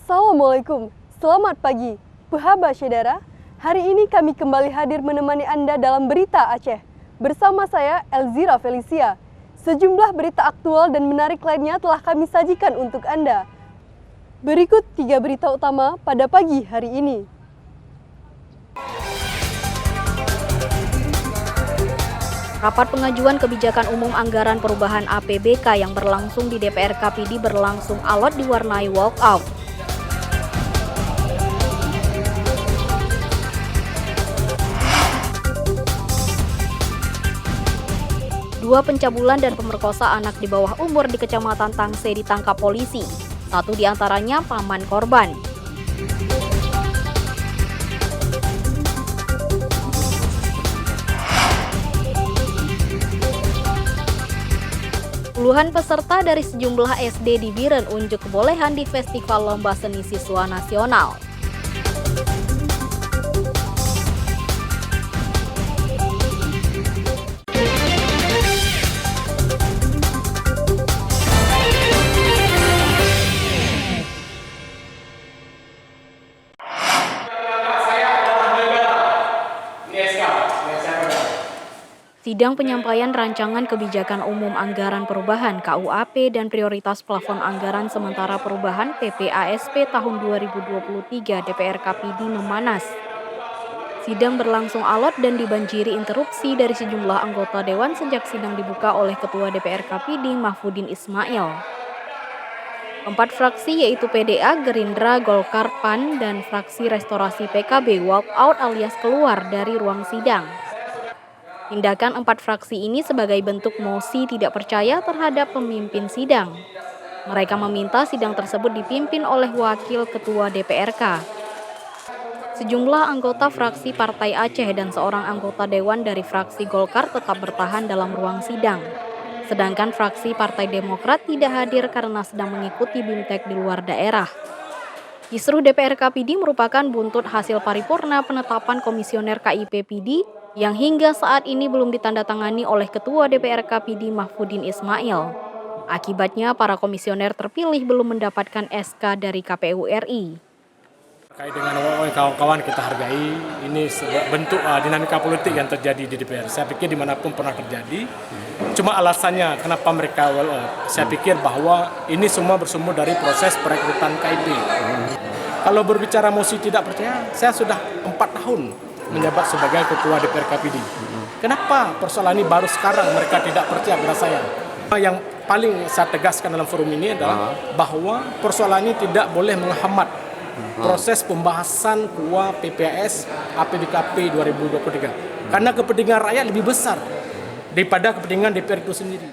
Assalamualaikum, selamat pagi. Puhaba Syedara, hari ini kami kembali hadir menemani Anda dalam Berita Aceh. Bersama saya, Elzira Felicia. Sejumlah berita aktual dan menarik lainnya telah kami sajikan untuk Anda. Berikut 3 berita utama pada pagi hari ini. Rapat pengajuan kebijakan umum anggaran perubahan APBK yang berlangsung di DPR KPD berlangsung alot diwarnai walkout. Dua pencabulan dan pemerkosa anak di bawah umur di Kecamatan Tangse ditangkap polisi. Satu di antaranya paman korban. Puluhan peserta dari sejumlah SD di Biren unjuk kebolehan di Festival Lomba Seni Siswa Nasional. Sidang penyampaian rancangan kebijakan umum anggaran perubahan KUAP dan prioritas plafon anggaran sementara perubahan PPASP tahun 2023 DPR KPD memanas. Sidang berlangsung alot dan dibanjiri interupsi dari sejumlah anggota dewan sejak sidang dibuka oleh Ketua DPR KPD Mahfudin Ismail. 4 fraksi yaitu PDA, Gerindra, Golkar, PAN, dan fraksi Restorasi PKB walkout alias keluar dari ruang sidang. Tindakan 4 fraksi ini sebagai bentuk mosi tidak percaya terhadap pemimpin sidang. Mereka meminta sidang tersebut dipimpin oleh Wakil Ketua DPRK. Sejumlah anggota fraksi Partai Aceh dan seorang anggota dewan dari fraksi Golkar tetap bertahan dalam ruang sidang. Sedangkan fraksi Partai Demokrat tidak hadir karena sedang mengikuti BIMTEK di luar daerah. Kisruh DPR KPD merupakan buntut hasil paripurna penetapan komisioner KIPPD yang hingga saat ini belum ditandatangani oleh Ketua DPR KPD Mahfudin Ismail. Akibatnya, para komisioner terpilih belum mendapatkan SK dari KPU RI. Terkait dengan kawan-kawan kita hargai, ini bentuk dinamika politik yang terjadi di DPR. Saya pikir dimanapun pernah terjadi, cuma alasannya kenapa mereka saya pikir bahwa ini semua bersumber dari proses perekrutan KIP. Kalau berbicara mosi tidak percaya, saya sudah 4 tahun menjabat sebagai Ketua DPR KPD. Kenapa persoalan ini baru sekarang mereka tidak percaya kepada saya? Yang paling saya tegaskan dalam forum ini adalah bahwa persoalan ini tidak boleh menghambat proses pembahasan KUA PPAS APBKP 2023. Karena kepentingan rakyat lebih besar daripada kepentingan DPR itu sendiri.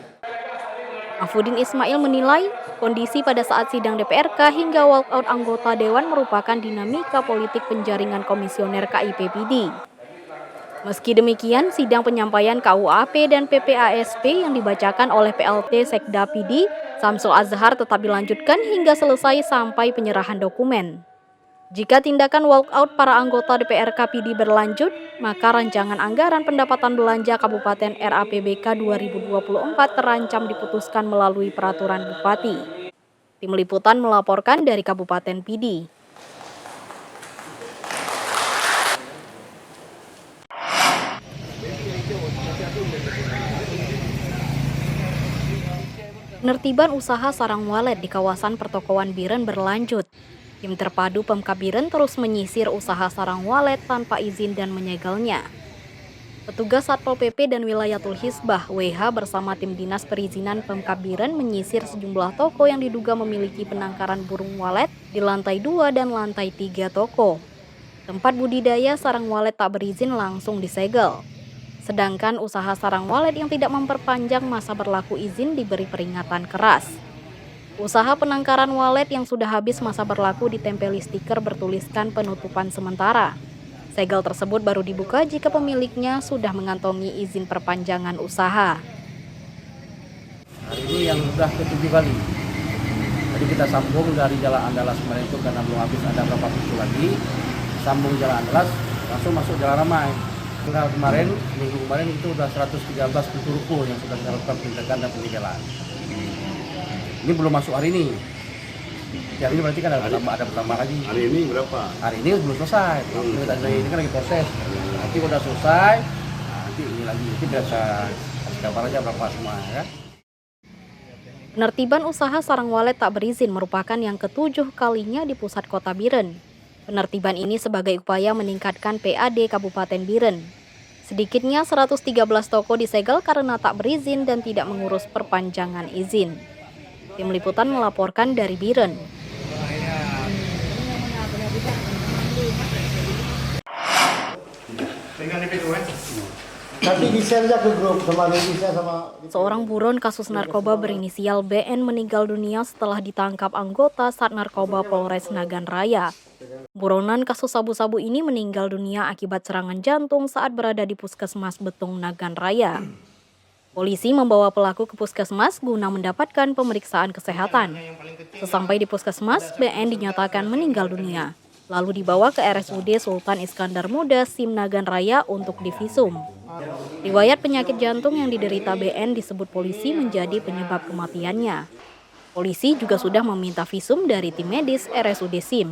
Mahfudin Ismail menilai kondisi pada saat sidang DPRK hingga walkout anggota dewan merupakan dinamika politik penjaringan komisioner KIPPD. Meski demikian, sidang penyampaian KUAP dan PPASP yang dibacakan oleh PLT Sekda PD Samsul Azhar tetap dilanjutkan hingga selesai sampai penyerahan dokumen. Jika tindakan walkout para anggota DPR KPD berlanjut, maka rancangan anggaran pendapatan belanja Kabupaten RAPBK 2024 terancam diputuskan melalui peraturan Bupati. Tim Liputan melaporkan dari Kabupaten PD. Penertiban usaha sarang walet di kawasan pertokoan Biren berlanjut. Tim terpadu Pemkab Biren terus menyisir usaha sarang walet tanpa izin dan menyegelnya. Petugas Satpol PP dan Wilayatul Hisbah WH bersama tim Dinas Perizinan Pemkab Biren menyisir sejumlah toko yang diduga memiliki penangkaran burung walet di lantai 2 dan lantai 3 toko. Tempat budidaya sarang walet tak berizin langsung disegel. Sedangkan usaha sarang walet yang tidak memperpanjang masa berlaku izin diberi peringatan keras. Usaha penangkaran walet yang sudah habis masa berlaku ditempeli stiker bertuliskan penutupan sementara. Segel tersebut baru dibuka jika pemiliknya sudah mengantongi izin perpanjangan usaha. Hari ini yang sudah ke-7 kali. Jadi kita sambung dari Jalan Andalas kemarin itu karena belum habis ada berapa pintu lagi. Sambung Jalan Andalas, langsung masuk Jalan Ramai. Kemarin, minggu kemarin itu sudah 113 pintu ruko yang sudah kita lakukan pencegahan dan penyegelan. Ini belum masuk hari ini. Hari ini berarti kan ada pertama lagi. Hari ini berapa? Hari ini belum selesai. Ini kan lagi proses. Nanti udah selesai, nanti ini lagi. Nanti bisa kasih kabar aja berapa semua ya. Penertiban usaha sarang walet tak berizin merupakan yang ke-7 kalinya di pusat kota Biren. Penertiban ini sebagai upaya meningkatkan PAD Kabupaten Biren. Sedikitnya 113 toko disegel karena tak berizin dan tidak mengurus perpanjangan izin. Tim Liputan melaporkan dari Biren. Nanti di-share aja ke grup sama Indonesia sama... Seorang buron kasus narkoba berinisial BN meninggal dunia setelah ditangkap anggota Sat Narkoba Polres Nagan Raya. Buronan kasus sabu-sabu ini meninggal dunia akibat serangan jantung saat berada di Puskesmas Betung Nagan Raya. Polisi membawa pelaku ke puskesmas guna mendapatkan pemeriksaan kesehatan. Sesampai di puskesmas, BN dinyatakan meninggal dunia. Lalu dibawa ke RSUD Sultan Iskandar Muda SIM Nagan Raya untuk divisum. Riwayat penyakit jantung yang diderita BN disebut polisi menjadi penyebab kematiannya. Polisi juga sudah meminta visum dari tim medis RSUD SIM.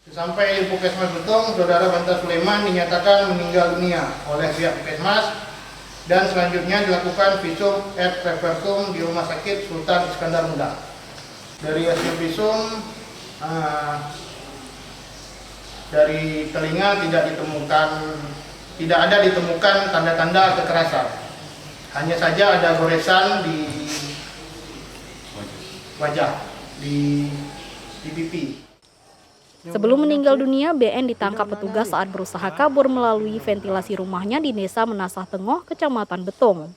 Sampai di Puskesmas Betung, Saudara Banta Sulaiman dinyatakan meninggal dunia oleh pihak Puskesmas dan selanjutnya dilakukan visum et repertum di Rumah Sakit Sultan Iskandar Muda. Dari hasil visum, dari telinga tidak ada ditemukan tanda-tanda kekerasan. Hanya saja ada goresan di wajah, di pipi. Sebelum meninggal dunia, BN ditangkap petugas saat berusaha kabur melalui ventilasi rumahnya di Desa Menasah Tengoh, Kecamatan Betung.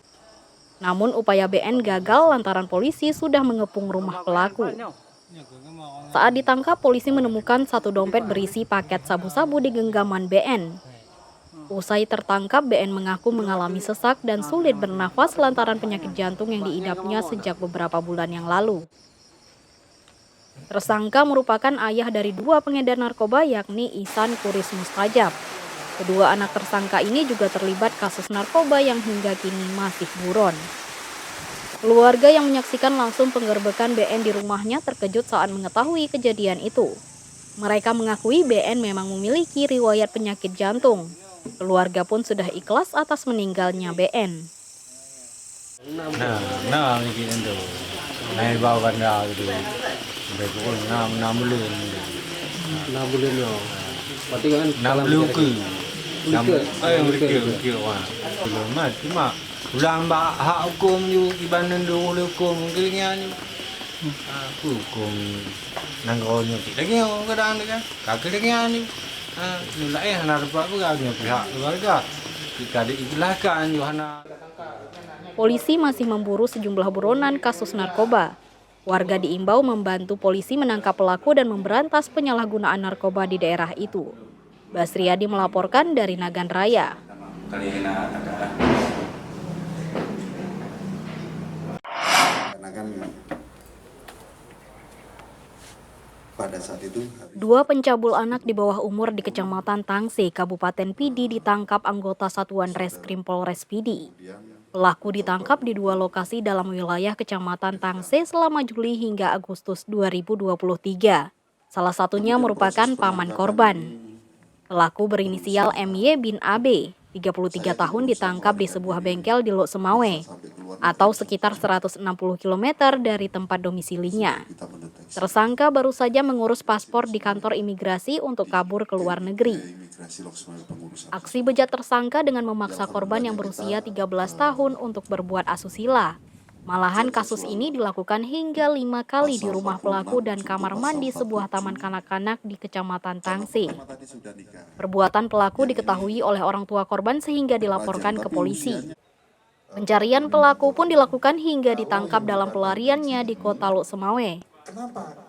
Namun upaya BN gagal lantaran polisi sudah mengepung rumah pelaku. Saat ditangkap, polisi menemukan satu dompet berisi paket sabu-sabu di genggaman BN. Usai tertangkap, BN mengaku mengalami sesak dan sulit bernafas lantaran penyakit jantung yang diidapnya sejak beberapa bulan yang lalu. Tersangka merupakan ayah dari 2 pengedar narkoba yakni Ihsan Kuris Mustajab. Kedua anak tersangka ini juga terlibat kasus narkoba yang hingga kini masih buron. Keluarga yang menyaksikan langsung penggerbekan BN di rumahnya terkejut saat mengetahui kejadian itu. Mereka mengakui BN memang memiliki riwayat penyakit jantung. Keluarga pun sudah ikhlas atas meninggalnya BN. Nah, bikin itu. Naik bawa bandar gitu. Berpukul 6 bulan. 6 bulan ya. Berarti kan 6 bulan ke. Berikir. Wah. Belum mati mak. Ulang hak hukum you ibanan dulu hukum kalinya ni. Hukum nanggonya lagi orang kadang kan. Kakek lagi ni. Nilai dapat berapa pihak keluarga. Jika diikhlaskan Yohana. Polisi masih memburu sejumlah buronan kasus narkoba. Warga diimbau membantu polisi menangkap pelaku dan memberantas penyalahgunaan narkoba di daerah itu. Basriadi melaporkan dari Nagan Raya. Pada saat itu 2 pencabul anak di bawah umur di Kecamatan Tangse, Kabupaten Pidi ditangkap anggota Satuan Reskrim Polres Pidi. Pelaku ditangkap di 2 lokasi dalam wilayah Kecamatan Tangse selama Juli hingga Agustus 2023. Salah satunya merupakan paman korban. Pelaku berinisial MY bin AB, 33 tahun ditangkap di sebuah bengkel di Lok Semawe, atau sekitar 160 km dari tempat domisilinya. Tersangka baru saja mengurus paspor di kantor imigrasi untuk kabur ke luar negeri. Aksi bejat tersangka dengan memaksa korban yang berusia 13 tahun untuk berbuat asusila. Malahan kasus ini dilakukan hingga 5 kali di rumah pelaku dan kamar mandi sebuah taman kanak-kanak di Kecamatan Tangse. Perbuatan pelaku diketahui oleh orang tua korban sehingga dilaporkan ke polisi. Pencarian pelaku pun dilakukan hingga ditangkap dalam pelariannya di kota Lok Semawe.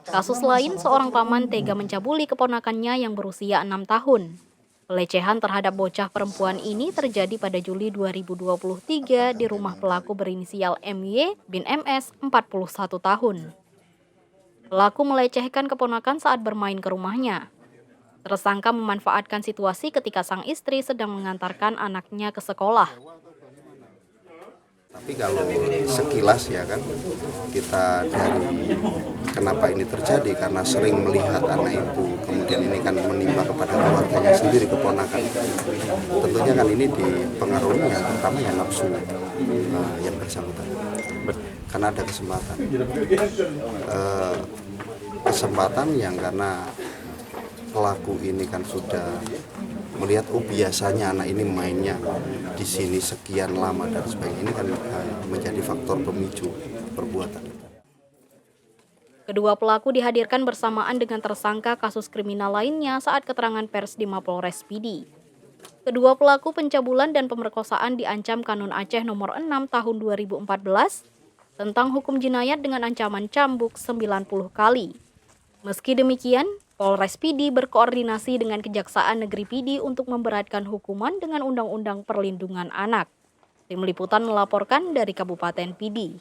Kasus lain, seorang paman tega mencabuli keponakannya yang berusia 6 tahun. Pelecehan terhadap bocah perempuan ini terjadi pada Juli 2023 di rumah pelaku berinisial MY bin MS 41 tahun. Pelaku melecehkan keponakan saat bermain ke rumahnya. Tersangka memanfaatkan situasi ketika sang istri sedang mengantarkan anaknya ke sekolah. Tapi kalau sekilas ya kan, kita dari kenapa ini terjadi karena sering melihat anak itu, kemudian ini kan menimpa kepada keluarganya sendiri, keponakan. Tentunya kan ini dipengaruhi yang pertama ya nafsu yang bersangkutan. Karena ada kesempatan yang karena pelaku ini kan sudah melihat biasanya anak ini mainnya di sini sekian lama dan sebagainya, ini kan menjadi faktor pemicu perbuatan. Kedua pelaku dihadirkan bersamaan dengan tersangka kasus kriminal lainnya saat keterangan pers di Mapolres Pidi. Kedua pelaku pencabulan dan pemerkosaan diancam Kanun Aceh nomor 6 tahun 2014 tentang hukum jinayat dengan ancaman cambuk 90 kali. Meski demikian, Polres Pidi berkoordinasi dengan Kejaksaan Negeri Pidi untuk memberatkan hukuman dengan Undang-Undang Perlindungan Anak. Tim Liputan melaporkan dari Kabupaten Pidi.